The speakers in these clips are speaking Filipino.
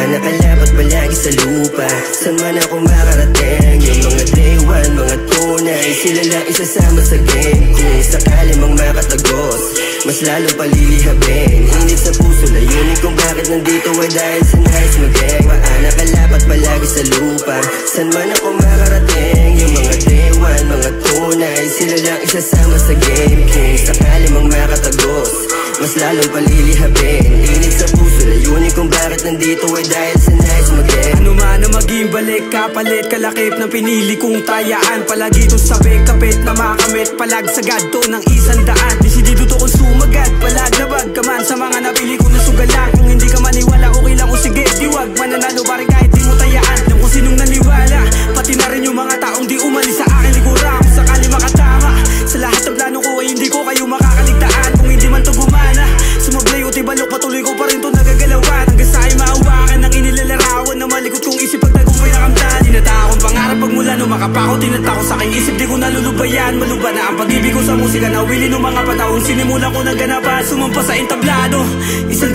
Maanak alapat palagi sa lupa, saan man ako makarating. Yung mga day one, mga tunay, sila lang isasama sa game. Kung sakali mang makatagos, mas lalong palilihabin. Init sa puso, layunin kung bakit nandito ay dahil sa nice mag-gang. Maanak alapat palagi sa lupa, saan man ako makarating. Yung mga day one, mga tunay, sila lang isasama sa game. Kung sakali mang makatagos, mas lalong palilihabin. Init sa puso, layunin kung bakit nandito ay dahil sa nice mag-gang. Ano man na maging balik, kapalit, kalakip ng pinili kong tayaan. Palagi itong sabik, kapit na makamit, palagsagad to ng 100. Desidido to kung sumagad, palaglabag ka man sa mga napili ko na sugalang. Kung hindi ka maniwala, okay lang o sige, diwag. Mananalo pa rin kahit di mo tayaan. Alam kung sinong naniwala, pati na rin yung mga taong di umalis sa akin. Ligura kung sakali makatama, sa lahat ng plano ko ay hindi ko kayo makakaligtaan. Kung hindi man to gumana, sumablay o tibalok, patuloy ko pa rin to nagagalawan. Hanggang sa'yo maawakan ng inilalarawan na malikot kong isip pag tagumpay na kamtan. Tinatakong pangarap pagmula nung makapako, tinatakot sa aking isip, di ko nalulubayan. Maluba na ang pag-ibig ko sa musika, nawili nung mga panahon. Sinimulan ko ng ganapan, sumampa sa entablado. 100%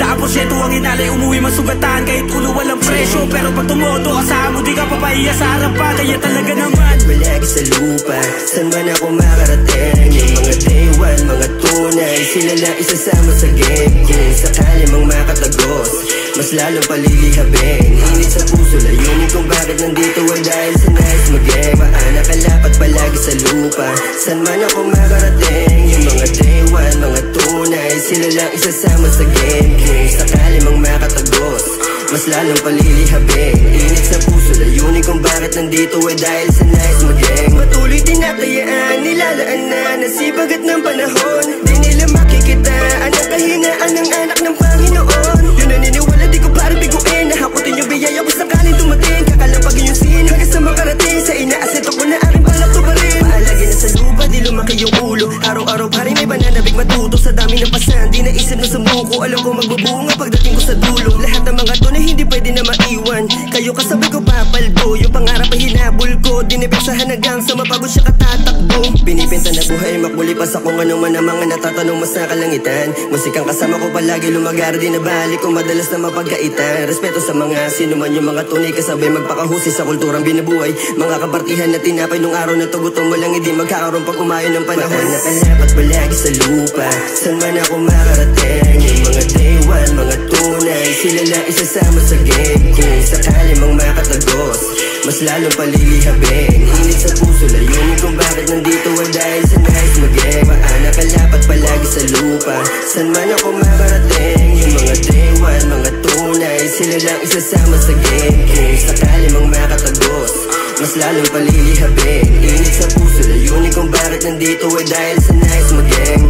ang inalay, umuwi masugatan. Kahit ulo walang presyo, pero pag tumoto kasama mo, di ka papahiya sa harapan. Kaya talaga naman palagi sa lupa, saan man ako makarating. Yung mga day one, mga tunay, sila lang isasama sa game. Kung sakali mang makatagos, mas lalong palilihabin. Init sa puso, layunin kung bakit nandito ay dahil sa nice mag-gang. Maanak alapat palagi sa lupa, saan man ako makarating. Yung mga day one, mga tunay, sila lang isasama sa game. Kung sakali mang makatagos, mas lalong palilihabin. Init sa puso, layunin kung bakit nandito ay dahil sa nice mag-gang. Patuloy tinatayaan, nilalaan na nasibagat ng panahon. Di nila makikitaan ang kahinaan ng anak ng Panginoon. Yun naniniwala, di ko para biguin, nahakutin yung biyaya ko sakaling dumating. Kakalampagin yung sin, hanggang sa makarating. Sa inaaset ako na aking balak to pa rin. Paalagi na sa lupa, di lumaki yung ulo. Araw-araw pa rin may bananabig matuto. Sa dami ng pasan, di naisip na sumuko. Alam ko magbubunga pagdating ko sa dulo. Lahat ng mga tunay hindi pwede na maiwan. Kayo kasabay ko papaldo, yung pangarap ay hinabol ko. Dinipeksahan hanggang sa mapagod siya katatakbo. Binibenta na buhay, makulipas ako ano man ang mga natatanong mas na kalangitan. Musikang kasama ko palagi lumagar, di na balik ko madalas na mapagkaitan. Respeto sa mga sino man yung mga tunay, kasabay magpakahusay sa kulturang binubuhay. Mga kapartihan na tinapay nung araw na tugutom mo lang, hindi magkakaroon pag umayon ng panahon. Nakalapat palagi sa lupa, saan man ako makarating. Yung mga day one, mga tunay, sila lang isasama sa game. Kung sakali mang makatagos, mas lalong palilihabin. Init sa puso, layunin kung bakit nandito ay dahil sa nice mag-gang. Maanak alapat palagi sa lupa, saan man ako makarating. Yung mga day one, mga tunay, sila lang isasama sa game. Kung sakali mang makatagos, mas lalong palilihabin. Init sa puso, layunin kung bakit nandito ay dahil sa nice mag-gang.